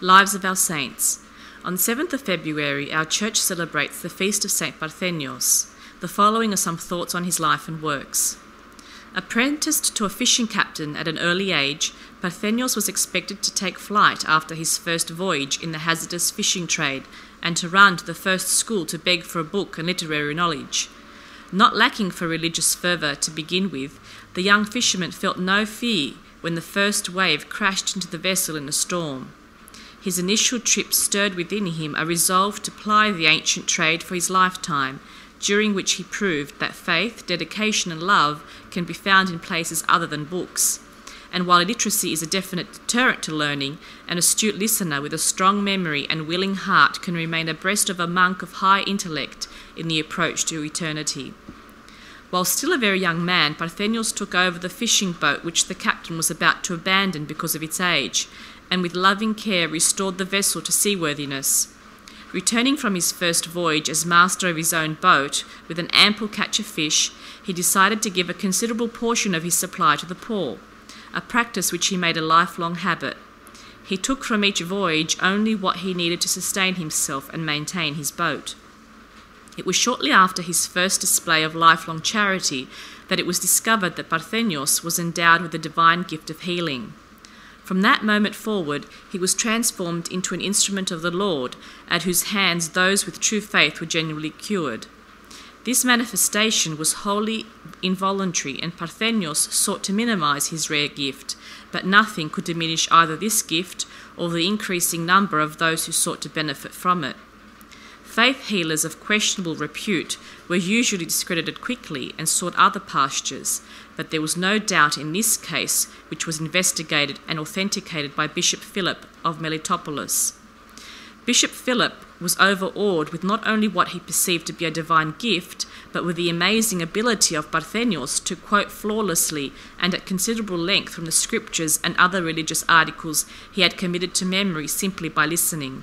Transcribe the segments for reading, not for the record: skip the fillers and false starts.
Lives of our Saints. On 7th of February, our church celebrates the feast of St. Parthenios. The following are some thoughts on his life and works. Apprenticed to a fishing captain at an early age, Parthenios was expected to take flight after his first voyage in the hazardous fishing trade and to run to the first school to beg for a book and literary knowledge. Not lacking for religious fervour to begin with, the young fisherman felt no fear when the first wave crashed into the vessel in a storm. His initial trip stirred within him a resolve to ply the ancient trade for his lifetime, during which he proved that faith, dedication and love can be found in places other than books. And while illiteracy is a definite deterrent to learning, an astute listener with a strong memory and willing heart can remain abreast of a monk of high intellect in the approach to eternity. While still a very young man, Parthenios took over the fishing boat which the captain was about to abandon because of its age, and with loving care restored the vessel to seaworthiness. Returning from his first voyage as master of his own boat, with an ample catch of fish, he decided to give a considerable portion of his supply to the poor, a practice which he made a lifelong habit. He took from each voyage only what he needed to sustain himself and maintain his boat. It was shortly after his first display of lifelong charity that it was discovered that Parthenios was endowed with the divine gift of healing. From that moment forward, he was transformed into an instrument of the Lord, at whose hands those with true faith were genuinely cured. This manifestation was wholly involuntary, and Parthenios sought to minimize his rare gift, but nothing could diminish either this gift or the increasing number of those who sought to benefit from it. Faith healers of questionable repute were usually discredited quickly and sought other pastures, but there was no doubt in this case, which was investigated and authenticated by Bishop Philip of Melitopolis. Bishop Philip was overawed with not only what he perceived to be a divine gift, but with the amazing ability of Parthenios to quote flawlessly and at considerable length from the scriptures and other religious articles he had committed to memory simply by listening.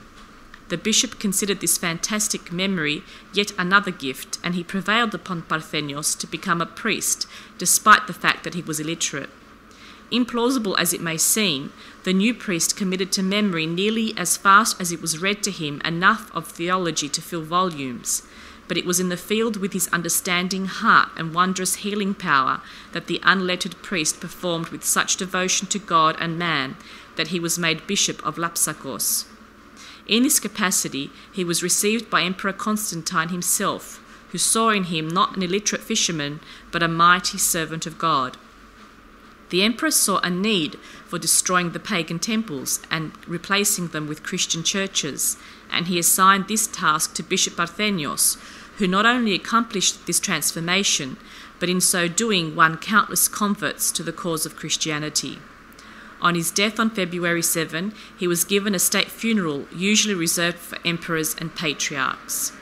The bishop considered this fantastic memory yet another gift, and he prevailed upon Parthenios to become a priest, despite the fact that he was illiterate. Implausible as it may seem, the new priest committed to memory nearly as fast as it was read to him enough of theology to fill volumes, but it was in the field with his understanding heart and wondrous healing power that the unlettered priest performed with such devotion to God and man that he was made Bishop of Lapsakos. In this capacity, he was received by Emperor Constantine himself, who saw in him not an illiterate fisherman, but a mighty servant of God. The emperor saw a need for destroying the pagan temples and replacing them with Christian churches, and he assigned this task to Bishop Parthenios, who not only accomplished this transformation, but in so doing won countless converts to the cause of Christianity. On his death on February 7, he was given a state funeral usually reserved for emperors and patriarchs.